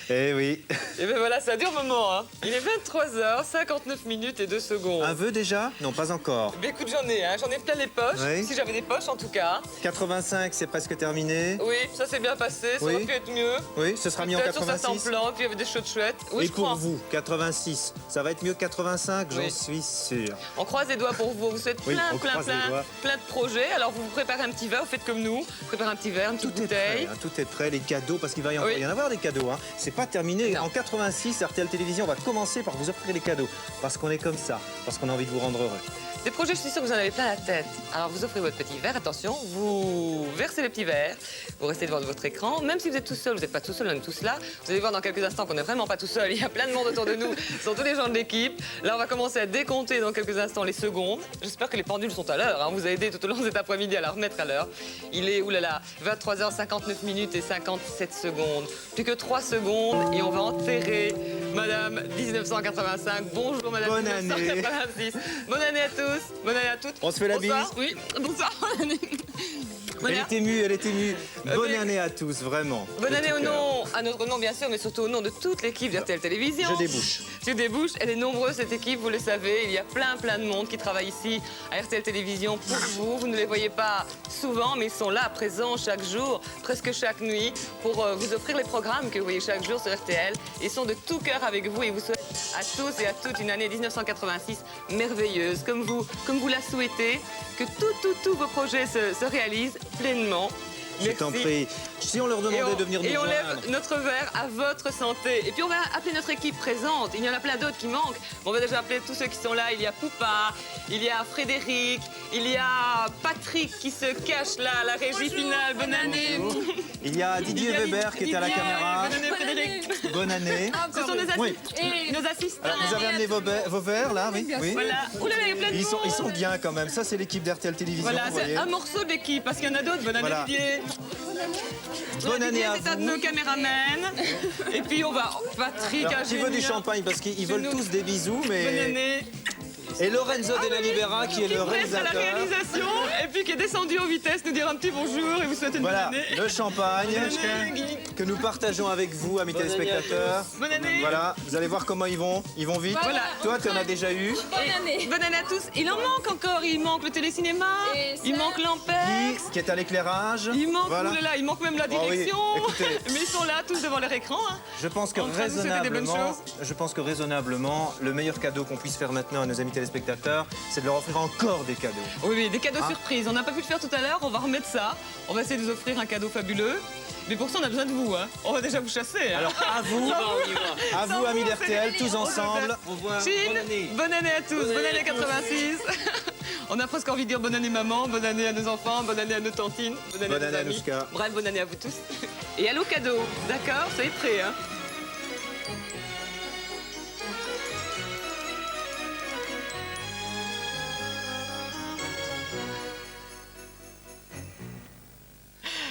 Eh oui. Et ben voilà, ça dure un moment, hein. Il est 23h59 minutes et 2 secondes. Un vœu déjà? Non, pas encore. Ben écoute, j'en ai, hein. J'en ai plein les poches, Oui. si j'avais des poches en tout cas. 85, c'est presque terminé. Oui, ça s'est bien passé, ça Oui. aurait pu être mieux. Oui, ce sera mis en Peut-être sur certains 86. plans, puis il y avait des choses chouettes. Oui, Et je pour crois. vous, 86, ça va être mieux que 85, j'en Oui. suis sûr. On croise les doigts pour vous. Vous souhaitez Oui, plein, on plein, croise les plein, doigts. plein de projets. Alors vous vous préparez un petit verre, vous faites comme nous. Vous préparez un petit verre, une petite Tout est prêt, bouteille. hein, tout est prêt, les cadeaux, parce qu'il va Oui. y en avoir des cadeaux. Hein. C'est pas terminé. Non. En 86, RTL Télévision va commencer par vous offrir les cadeaux. Parce qu'on est comme ça, parce qu'on a envie de vous rendre heureux. Des projets, je suis sûre que vous en avez plein la tête. Alors vous offrez votre petit verre, attention, vous versez le petit verre, vous restez devant votre écran. Même si vous êtes tout seul, vous n'êtes pas tout seul, on est tous là. Vous allez voir dans quelques instants qu'on n'est vraiment pas tout seul. Il y a plein de monde autour de nous, ce sont tous les gens de l'équipe. Là, on va commencer à décompter dans quelques instants les secondes. J'espère que les pendules sont à l'heure. Hein. On vous a aidé tout au long de cet après-midi à la remettre à l'heure. Il est, oulala, 23h59 minutes et 57 secondes. Plus que 3 secondes et on va enterrer Madame 1985. Bonjour Madame Bonne année. 1986. Bonne année à tous. Bonne année à toutes. On se fait la Bonsoir. bise. Oui, bonsoir. Bonne année. Bonne Elle année. est émue, elle est émue. Bonne mais- année à tous, vraiment. Bonne De année tout au cœur. nom, à notre nom bien sûr, mais surtout au nom de toute l'équipe d'RTL Télévision. Je débouche. Tu débouches, elle est nombreuse cette équipe, vous le savez. Il y a plein de monde qui travaille ici à RTL Télévision pour vous. Vous ne les voyez pas souvent, mais ils sont là, présents chaque jour, presque chaque nuit, pour vous offrir les programmes que vous voyez chaque jour sur RTL. Ils sont de tout cœur avec vous et vous souhaitent à tous et à toutes une année 1986 merveilleuse, comme vous la souhaitez, que tous vos projets se réalisent pleinement. Je t'en prie. Si on leur demandait de venir nous Et on joindre. lève notre verre à votre santé. Et puis on va appeler notre équipe présente. Il y en a plein d'autres qui manquent. On va déjà appeler tous ceux qui sont là. Il y a Poupa, il y a Frédéric, il y a Patrick qui se cache là à la régie finale. Bonne année. Il y a Didier Weber qui est à la Didier, caméra. Bonne année Frédéric. Bonne année. Ce sont nos, Oui. nos assistants. Alors, vous avez amené vos verres, là, oui? Oui. Voilà. Oh là là, il y a plein de Ils monde. sont bien quand même. Ça, c'est l'équipe d'RTL Télévision, Voilà, vous c'est voyez. un morceau de l'équipe parce qu'il y en a d'autres. Bonne année Voilà. Didier. Bonne année Didier, à c'est un de vous. nos caméramens. Et puis on va... Patrick, Alors, un qui veut du génie, hein. champagne parce qu'ils veulent nous- tous des bisous, Bonne mais... année. Et Lorenzo Della Libera qui est le Qui prête à la réalisateur. réalisation et puis qui est descendu en vitesse nous dire un petit bonjour et vous souhaite une Voilà, bonne année. le champagne Bonne année, Guy. que nous partageons avec vous, amis téléspectateurs. Bonne année. Voilà, vous allez voir comment ils vont. Ils vont vite. Voilà. Toi, tu en as déjà eu. Bonne année à tous. Il en manque encore. Il manque le télécinéma. Et Il ça. manque l'Ampère. Qui est à l'éclairage. Il manque, Voilà. oulala, il manque même la Oh oui, direction. écoutez. Mais ils sont là tous devant leur écran. Hein. Je pense que En train de nous souhaiter des bonnes raisonnablement, le meilleur cadeau qu'on puisse faire maintenant à nos amis téléspectateurs, c'est de leur offrir encore des cadeaux. Oui, des cadeaux Ah. surprises. On n'a pas pu le faire tout à l'heure. On va remettre ça. On va essayer de vous offrir un cadeau fabuleux. Mais pour ça, on a besoin de vous. Hein. On va déjà vous chasser. Hein. Alors à vous, Sans amis vous, d'RTL, c'est tous fini. ensemble. Chine, bonne année à tous, bonne année 86. On a presque envie de dire bonne année maman, bonne année à nos enfants, bonne année à nos tantines, bonne Bonne à nos année à amis. Nouska. Bref, bonne année à vous tous. Et allô cadeau, d'accord, soyez prêts. Hein.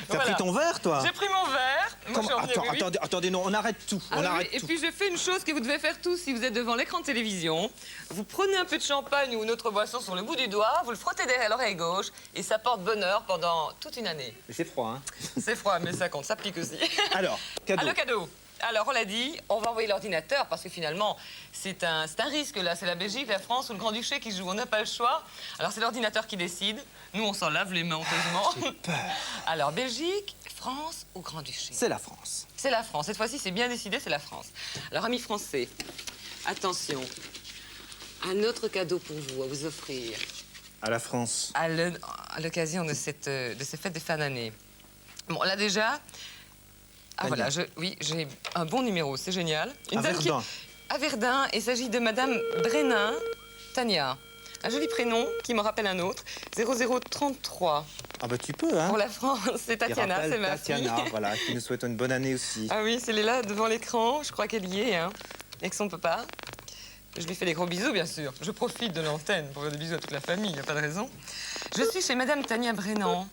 T'as Voilà. pris ton verre, toi? J'ai pris mon verre. Moi, Comment- j'ai envie de- oui, oui. Attendez, non, on arrête tout. Ah on oui, arrête et tout. puis j'ai fait une chose que vous devez faire tous si vous êtes devant l'écran de télévision. Vous prenez un peu de champagne ou une autre boisson sur le bout du doigt, vous le frottez derrière l'oreille gauche et ça porte bonheur pendant toute une année. Mais c'est froid, hein. C'est froid, mais ça compte, ça pique aussi. Alors, cadeau. Ah, le cadeau. Alors, on l'a dit, on va envoyer l'ordinateur parce que finalement, c'est un risque là. C'est la Belgique, la France ou le Grand-Duché qui jouent. On n'a pas le choix. Alors, c'est l'ordinateur qui décide. Nous, on s'en lave les mains honteusement. Alors, Belgique, France ou Grand-Duché? C'est la France. C'est la France. Cette fois-ci, c'est bien décidé, c'est la France. Alors, amis français, attention. Un autre cadeau pour vous, à vous offrir À la France. à l'occasion de ces fêtes de fin d'année. Bon, là déjà... Ah Tania. voilà, oui, j'ai un bon numéro, c'est génial. À dame Verdun. À Verdun, il s'agit de Madame Brenin, Tania. Un joli prénom qui me rappelle un autre, 0033. Ah bah tu peux, hein. Pour la France, c'est Qui Tatiana, rappelle c'est ma Tatiana, fille. voilà, qui nous souhaite une bonne année aussi. Ah oui, c'est là devant l'écran, je crois qu'elle y est, hein, avec son papa. Je lui fais des gros bisous, bien sûr. Je profite de l'antenne pour faire des bisous à toute la famille, il n'y a pas de raison. Je suis chez Madame Tania Brenan,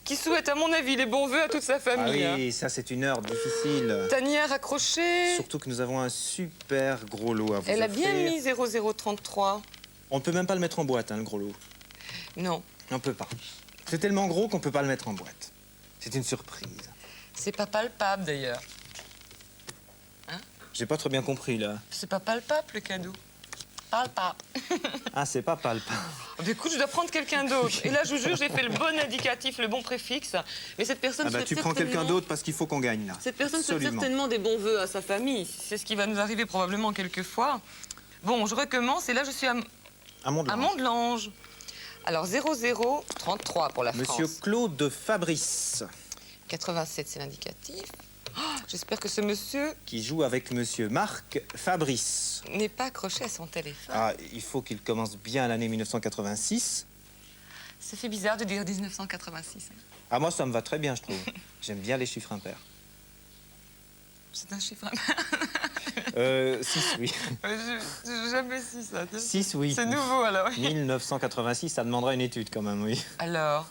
qui souhaite, à mon avis, les bons vœux à toute sa Ah famille. hein. oui, ça c'est une heure difficile. Tania raccrochée. Surtout que nous avons un super gros lot à vous Elle a offrir. bien mis 0033. On ne peut même pas le mettre en boîte, hein, le gros lot. Non, On ne peut pas. C'est tellement gros qu'on ne peut pas le mettre en boîte. C'est une surprise. c'est pas palpable d'ailleurs. J'ai pas trop bien compris, là. C'est pas palpable, le cadeau. Palpable. Ah, c'est pas palpable. Oh, bah, écoute, je dois prendre quelqu'un d'autre. Et là, je vous jure, j'ai fait le bon indicatif, le bon préfixe. Mais cette personne Ah bah, souhaite tu prends quelqu'un certainement- d'autre parce qu'il faut qu'on gagne, là. Cette personne souhaite Absolument. certainement des bons vœux à sa famille. C'est ce qui va nous arriver probablement quelquefois. Bon, je recommence et là, je suis à Amande Mont-de-Lange. Alors, 0033 pour la France. Monsieur Claude Fabrice, 87, c'est l'indicatif. Oh, j'espère que ce monsieur qui joue avec Monsieur Marc Fabrice. n'est pas accroché à son téléphone. Ah, il faut qu'il commence bien l'année 1986. Ça fait bizarre de dire 1986. hein. Ah, moi, ça me va très bien, je trouve. J'aime bien les chiffres impairs. C'est un chiffre. 6, oui. J'ai jamais su ça. 6, oui. C'est nouveau alors. 1986, ça demandera une étude quand même, oui. Alors,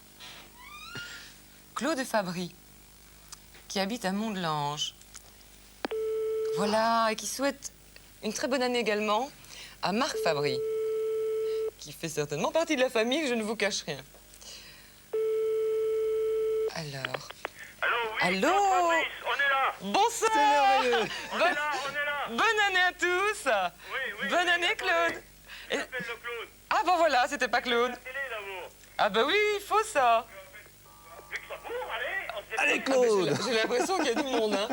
Claude Fabry, qui habite à Mont-de-Lange. Voilà, et qui souhaite une très bonne année également à Marc Fabry, qui fait certainement partie de la famille, je ne vous cache rien. Alors. Allô, oui, Allô Fabrice, on est là. Bonsoir. merveilleux. On est là, on est là. Bonne année à tous. Oui, Bonne année, Claude. Je m'appelle le Claude. Ah ben voilà, c'était pas Claude. La télé, là-haut. Ah ben oui, il faut ça. Luxembourg, allez, on s'est Allez, pas- Claude. J'ai l'impression qu'il y a du monde, hein.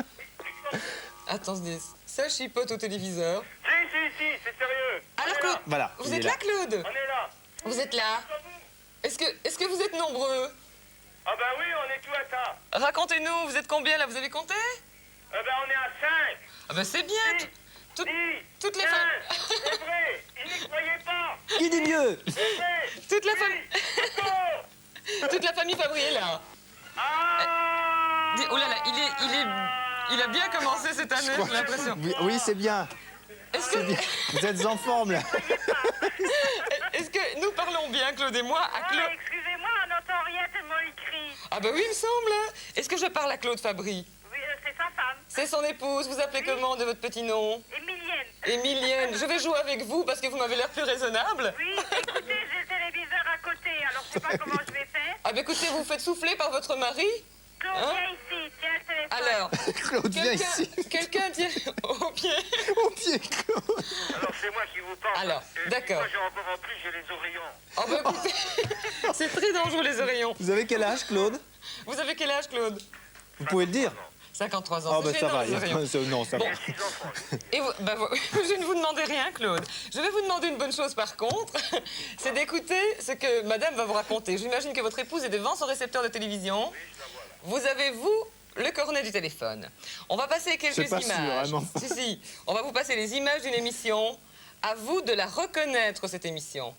Attendez, ça chipote au téléviseur. Si, c'est sérieux. Alors, On est Claude, là. Voilà, vous il est êtes là. là, Claude? On est là. Vous êtes là? Est-ce que vous êtes nombreux? Ah ben oui, on est tout à ça. Racontez-nous, vous êtes combien là? Vous avez compté? Ah ben on est à 5. Ah ben c'est bien. Tout- 10, toutes les 15. femmes. C'est vrai, ils n'y croyaient pas. Qui dit mieux? C'est vrai. Toute la famille. Oh. Toute la famille Fabry est là. Ah. Oh là là, il a bien commencé cette année, j'ai l'impression. Oui, c'est bien. Est-ce C'est bien. que, Vous êtes en forme, là. est-ce que nous parlons bien, Claude et moi, à Ah, Claude? excusez-moi, on n'entend rien tellement écrit. Ah ben oui, il me semble. hein. Est-ce que je parle à Claude Fabry? Oui, c'est sa femme, C'est son épouse. Vous appelez comment de votre petit nom? Émilienne. Emilienne. Je vais jouer avec vous parce que vous m'avez l'air plus raisonnable. Oui, écoutez, j'ai le téléviseur à côté, alors je sais pas comment je vais faire. Ah ben écoutez, vous faites souffler par votre mari? Claude, Hein? viens ici, tiens le téléphone. Alors, Claude, viens ici. quelqu'un tient au pied. Au pied, Claude. Alors c'est moi qui vous parle. Alors, d'accord. Moi j'ai encore en plus, j'ai les oreillons. Oh ben écoutez, c'est très dangereux les oreillons. Vous avez quel âge, Claude? Vous avez quel âge, Claude? Vous pouvez le dire? 53 ans. Ah, c'est bah ça gênant, va. les oreillons. Non, ça va. J'ai 6 enfants. Et je ne vous demandez rien, Claude. Je vais vous demander une bonne chose, par contre. C'est d'écouter ce que madame va vous raconter. J'imagine que votre épouse est devant son récepteur de télévision. Vous avez, vous, le cornet du téléphone. On va passer quelques C'est pas sûr, images. hein, non. Si. On va vous passer les images d'une émission. À vous de la reconnaître, cette émission.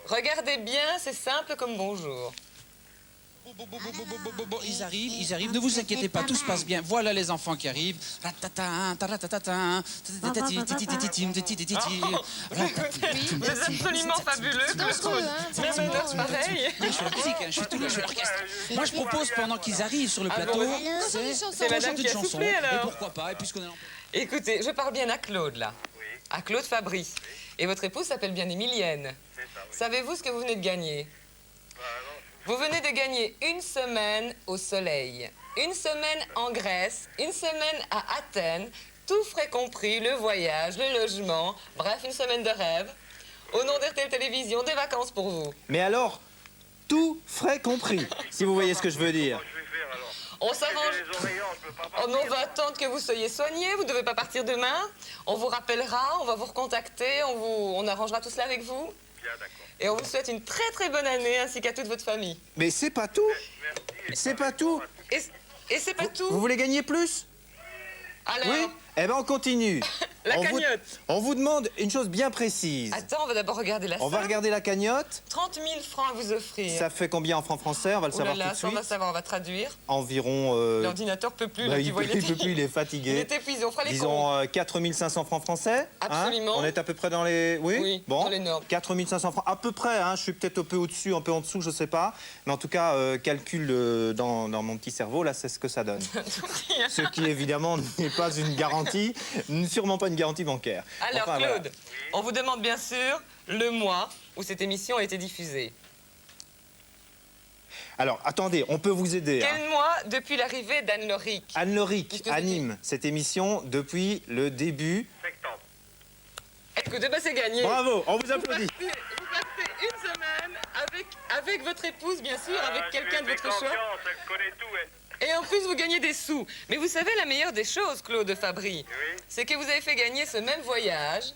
Regardez bien, c'est simple comme bonjour. Bon, ils arrivent, ne vous inquiétez pas, tout se passe bien. Voilà les enfants qui arrivent. Ratata, taratata, tatati, titi, titi, tim, titi, titi, titi. Vous êtes absolument fabuleux, Claude. Même un heure pareil. Je fais la musique, hein, je fais tout, je fais l'orchestre. Moi, je propose, pendant qu'ils arrivent sur le Ah bon, plateau, alors, c'est C'est madame chanter qui a une chanson. soufflé, Et alors. pourquoi pas, et puisqu'on est en... Écoutez, je parle bien à Claude, là. À Claude Fabry. Et votre épouse s'appelle bien Émilienne. C'est ça, oui. Savez-vous ce que vous venez de gagner? Vous venez de gagner une semaine au soleil, une semaine en Grèce, une semaine à Athènes, tout frais compris, le voyage, le logement, bref, une semaine de rêve. Au nom d'RTL Télévision, des vacances pour vous. Mais alors, tout frais compris, si vous voyez ce que je veux dire. Comment je vais faire alors? On s'arrange. J'ai les oreillons, je peux pas Oh partir. non, on va attendre que vous soyez soigné, vous ne devez pas partir demain. On vous rappellera, on va vous recontacter, on arrangera tout cela avec vous. Bien, d'accord. Et on vous souhaite une très très bonne année ainsi qu'à toute votre famille. Mais c'est pas tout. Merci. C'est pas tout. Et c'est pas tout. Vous voulez gagner plus? Alors, Oui? Eh ben on continue. la on vous, cagnotte. on vous demande une chose bien précise. Attends, on va d'abord regarder la On va somme. regarder la cagnotte. 30 000 francs à vous offrir. Ça fait combien en francs français? On va le Oh là savoir là, tout de ça on va suite. savoir, on va traduire. Environ... L'ordinateur peut plus, bah, là, il tu vois, peut plus, il est fatigué. il est épuisé, on fera les comptes. Disons 4 500 francs français. hein. Absolument. On est à peu près dans les... Oui, Oui, bon. dans les normes. 4 500 francs, à peu près. Hein. Je suis peut-être un peu au-dessus, un peu en dessous, je sais pas. Mais en tout cas, calcul dans mon petit cerveau, là, c'est ce que ça donne. Ce qui, évidemment, n'est pas une garantie, sûrement pas une garantie bancaire. Alors, Enfin, voilà. Claude, on vous demande bien sûr le mois où cette émission a été diffusée. Alors, attendez, on peut vous aider. Hein. Quel mois depuis l'arrivée d'Anne Loric? Anne Loric Qu'est-ce que anime cette émission depuis le début. Septembre. Écoutez, bah c'est gagné. Bravo, on vous applaudit. Vous partez une semaine avec votre épouse, bien sûr, avec quelqu'un de votre choix. Confiance, elle connaît tout, elle. Et en plus, vous gagnez des sous. Mais vous savez, la meilleure des choses, Claude Fabry, Oui. c'est que vous avez fait gagner ce même voyage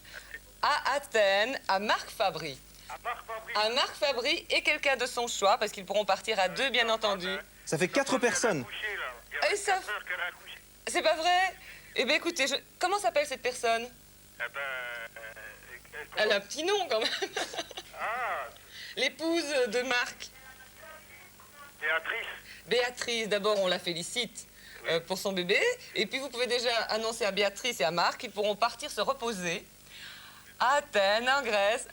à Athènes, à Marc Fabry. À Marc Fabry. À Marc Fabry et quelqu'un de son choix, parce qu'ils pourront partir à deux, bien entendu. Ça fait 4 personnes. Couché, là. Il y a Et ça- 24 heures qu'elle a accouché. C'est pas vrai? Eh bien, écoutez, comment s'appelle cette personne? Eh ben... Elle a un petit nom, quand même. Ah, L'épouse de Marc. Béatrice. Béatrice, d'abord, on la félicite pour son bébé. Et puis, vous pouvez déjà annoncer à Béatrice et à Marc qu'ils pourront partir se reposer à Athènes, en Grèce,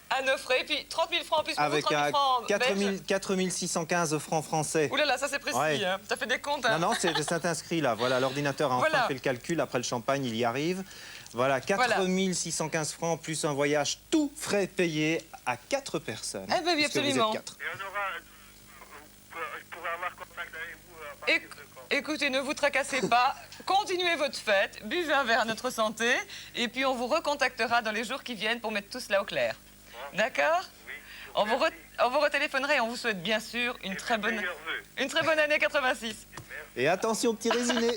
à Nofré. Et puis, 30 000 francs en plus pour vous, Avec 30 000 francs 4 615 francs français. Ouh là là, ça c'est précis, Ouais. hein. Ça fait des comptes, hein. Non, non, c'est inscrit là. Voilà, l'ordinateur a enfin Voilà. fait le calcul. Après le champagne, il y arrive. Voilà, 4 615 francs plus un voyage, tout frais payé à 4 personnes. Eh ben oui, puisque vous êtes absolument. 4. Et on aura... Je pourrais avoir contact avec vous à partir de quand? Écoutez, ne vous tracassez pas, continuez votre fête, buvez un verre à notre santé, et puis on vous recontactera dans les jours qui viennent pour mettre tout cela au clair. D'accord? Oui. On vous retéléphonerait et on vous souhaite bien sûr une très bonne année 86. Et attention, petit résiné.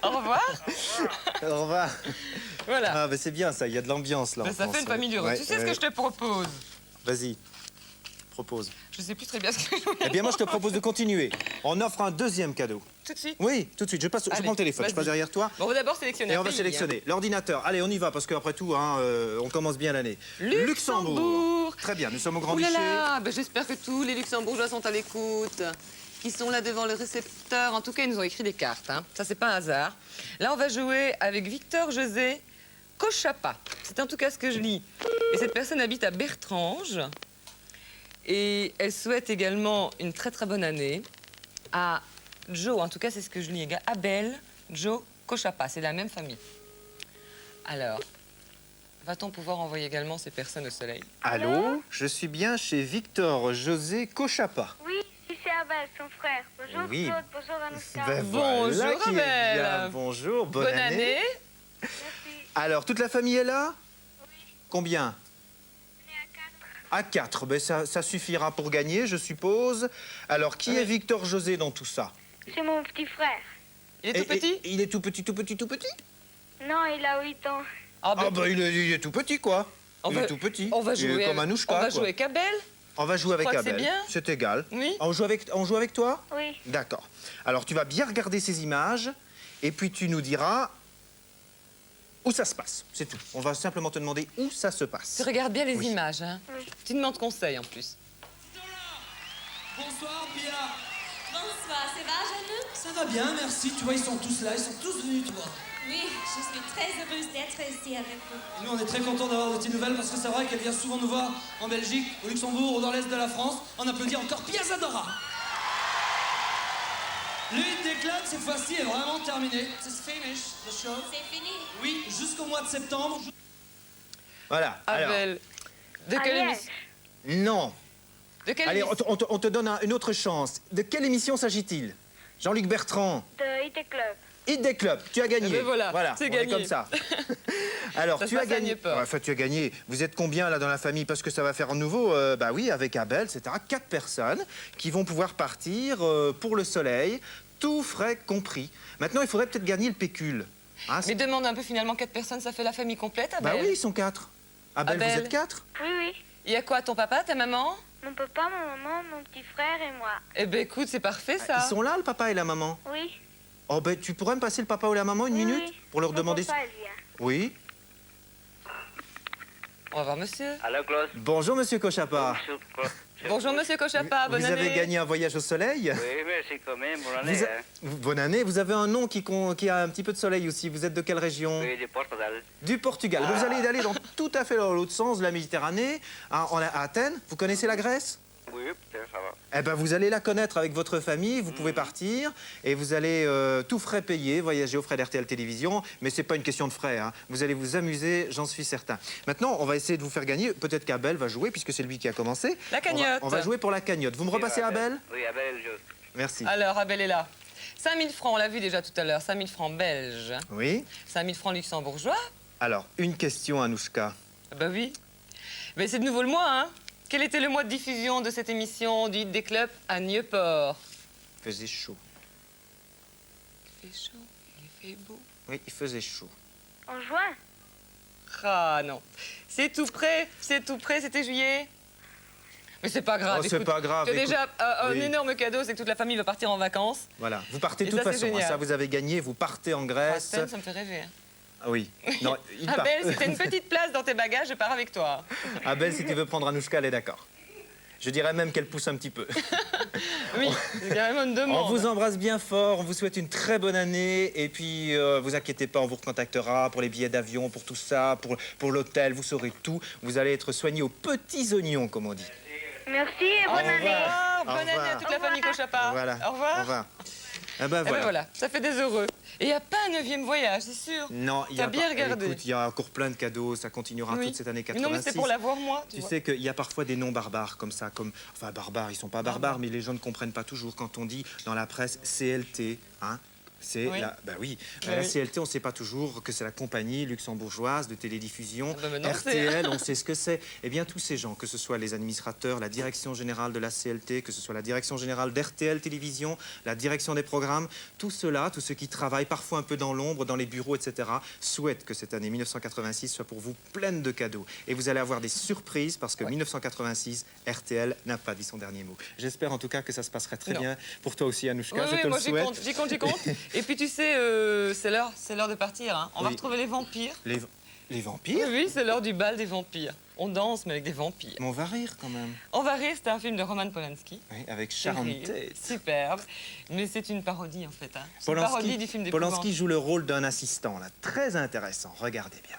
Au revoir. Au revoir. Voilà. Ah, ben c'est bien ça, il y a de l'ambiance là. Ben, en ça France, fait une famille heureuse. ouais. Tu sais ce que je te propose? Vas-y, propose. Je sais plus très bien ce que je voulais. Eh bien, moi, je te propose de continuer. On offre un deuxième cadeau. Tout de suite. Oui, tout de suite. Je prends Allez, le téléphone, je passe vas-y. derrière toi. Bon, on va d'abord sélectionner Et un on va pays, sélectionner l'ordinateur. Allez, on y va, parce qu'après tout, hein, on commence bien l'année. Luxembourg. Très bien, nous sommes au Grand Ouh là Duché. là, ben, j'espère que tous les Luxembourgeois sont à l'écoute, qui sont là devant le récepteur. En tout cas, ils nous ont écrit des cartes, hein. Ça, c'est pas un hasard. Là, on va jouer avec Victor José Cochapa. C'est en tout cas ce que je lis. Et cette personne habite à Bertrange. Et elle souhaite également une très très bonne année à Joe, en tout cas c'est ce que je lis, Abel, Joe, Cochapa, c'est la même famille. Alors, va-t-on pouvoir envoyer également ces personnes au soleil? Allô, je suis bien chez Victor José Cochapa. Oui, c'est Abel, son frère. Bonjour Oui. Claude, bonjour Anouska. Ben Bonjour, voilà qui est Abel. bien. Bonjour, bonne Bonne année. Merci. Alors, toute la famille est là? Combien? On est à 4. À 4. Ben, ça suffira pour gagner, je suppose. Alors, qui est Victor José dans tout ça? C'est mon petit frère. Il est tout petit? Il est tout petit, tout petit, tout petit? Non, il a 8 ans. Ah, ben, Ah, ben, il est tout petit, quoi. on Il va- est tout petit. On va Il est jouer, comme Anouchka, on va quoi. jouer avec Abel. On va jouer avec crois que c'est Abel. bien. C'est égal. Oui. On joue avec toi? Oui. D'accord. Alors, tu vas bien regarder ces images et puis tu nous diras où ça se passe. C'est tout. On va simplement te demander où ça se passe. Tu regardes bien les Oui. images, hein. Oui. Tu demandes conseil en plus. Bonsoir Pia. Bonsoir, ça va, Jeannot? Ça va bien, merci. Tu vois, ils sont tous là, ils sont tous venus te voir. Oui, je suis très heureuse d'être ici avec vous. Et nous, on est très contents d'avoir de tes nouvelles parce que c'est vrai qu'elle vient souvent nous voir en Belgique, au Luxembourg ou dans l'Est de la France. On applaudit encore Pia Zadora. Le hit des clubs, cette fois-ci, est vraiment terminé. C'est finish, the show. C'est fini. Oui, jusqu'au mois de septembre. Voilà. Alors, Abel, de quelle Aliette. émission? non. De quelle Allez, émission? on te donne une autre chance. De quelle émission s'agit-il? Jean-Luc Bertrand, De IT Club. Hit des clubs. Tu as gagné. Eh ben voilà, c'est on est gagné. comme ça. Alors, Ça se tu as passe à gagné. Nieuport. Enfin, tu as gagné. Vous êtes combien là dans la famille? Parce que ça va faire un nouveau. Bah oui, avec Abel, etc. 4 personnes qui vont pouvoir partir pour le soleil, tout frais compris. Maintenant, il faudrait peut-être gagner le pécule. Hein, Mais demande un peu finalement 4 personnes, ça fait la famille complète, Abel? bah oui, ils sont 4. Abel, Abel. vous êtes 4? Oui, oui. Il y a quoi, ton papa, ta maman? Mon papa, ma maman, mon petit frère et moi. Eh ben écoute, c'est parfait ça. Ils sont là, le papa et la maman? Oui. Oh, ben, tu pourrais me passer le papa ou la maman une Oui, minute? oui. Pour leur Mon demander. papa, il vient. Oui. On va voir monsieur. Allô, Claude. Bonjour, monsieur Cochapa. Bonjour, Claude. Bonjour monsieur Cochapa, bonne Vous année. avez gagné un voyage au soleil? Oui, merci quand même. Bonne année. Vous a- Hein. Bonne année. Vous avez un nom qui a un petit peu de soleil aussi. Vous êtes de quelle région? Oui, du Portugal. Du Portugal. Vous allez aller dans tout à fait dans l'autre sens de la Méditerranée, à Athènes. Vous connaissez la Grèce? Oui, peut-être, ça va. Eh ben, vous allez la connaître avec votre famille, vous pouvez partir et vous allez tout frais payer, voyager aux frais d'RTL Télévision, mais c'est pas une question de frais, hein. Vous allez vous amuser, j'en suis certain. Maintenant, on va essayer de vous faire gagner, peut-être qu'Abel va jouer, puisque c'est lui qui a commencé. La cagnotte. On va jouer pour la cagnotte. Vous me repassez Abel? Oui, Abel, je... Merci. Alors, Abel est là. 5 000 francs, on l'a vu déjà tout à l'heure. 5 000 francs belges. Oui. 5 000 francs luxembourgeois. Alors, une question, Anouchka. Ah bah oui. Mais c'est de nouveau le mois, hein. Quel était le mois de diffusion de cette émission du Hit des clubs à Nieuport? Il faisait chaud. Il fait chaud, il fait beau. Oui, il faisait chaud. En juin? Ah non. C'est tout près, c'était juillet. Mais c'est pas grave. Oh, c'est écoute, pas grave, tu as écoute. déjà un Oui. énorme cadeau, c'est que toute la famille va partir en vacances. Voilà. Vous partez de Et toute ça, c'est façon. Hein, génial. ça, vous avez gagné. Vous partez en Ah, Grèce. peine, ça me fait rêver. Hein. Ah oui. Non, il part. Abel, si t'as une petite place dans tes bagages, je pars avec toi. Abel, si tu veux prendre Anouchka, elle est d'accord. Je dirais même qu'elle pousse un petit peu. Oui, c'est carrément une demande. On vous embrasse bien fort, on vous souhaite une très bonne année. Et puis, vous inquiétez pas, on vous recontactera pour les billets d'avion, pour tout ça, pour l'hôtel, vous saurez tout. Vous allez être soigné aux petits oignons, comme on dit. Merci et bonne année. Au revoir, Au bonne année à revoir. toute la famille Cochapa. Voilà. Au revoir. Au revoir. Ah ben Eh ben voilà. voilà, ça fait des heureux. Et il n'y a pas un 9e voyage, c'est sûr. Non, il y T'as a bien pas- regardé. Écoute, il y a encore plein de cadeaux, ça continuera Oui. toute cette année Mais 86. non, mais c'est pour l'avoir, moi. Tu vois. sais qu'il y a parfois des noms barbares comme ça, comme... Enfin, barbares, ils sont pas barbares, mais les gens ne comprennent pas toujours quand on dit dans la presse CLT, hein. C'est Oui. la... Bah oui, Oui, la oui. CLT, on ne sait pas toujours que c'est la compagnie luxembourgeoise de télédiffusion. Ah bah maintenant, RTL, on sait ce que c'est. Eh bien, tous ces gens, que ce soit les administrateurs, la direction générale de la CLT, que ce soit la direction générale d'RTL Télévision, la direction des programmes, tout cela, tous ceux qui travaillent parfois un peu dans l'ombre, dans les bureaux, etc., souhaitent que cette année 1986 soit pour vous pleine de cadeaux. Et vous allez avoir des surprises parce que 1986, RTL n'a pas dit son dernier mot. J'espère en tout cas que ça se passerait très Non. bien pour toi aussi, Anouchka. Oui, je oui, te moi le j'y souhaite. compte, j'y compte. Et puis tu sais, c'est l'heure de partir. Hein. On va Oui. retrouver les vampires. Les Oui, vampires? oui, c'est l'heure du bal des vampires. On danse, mais avec des vampires. Mais on va rire quand même. On va rire, c'est un film de Roman Polanski. Oui, avec C'est Sharon rire. Tate. Superbe. Mais c'est une parodie en fait. Hein. C'est une parodie du film des Polanski joue le rôle d'un assistant, là, très intéressant. Regardez bien.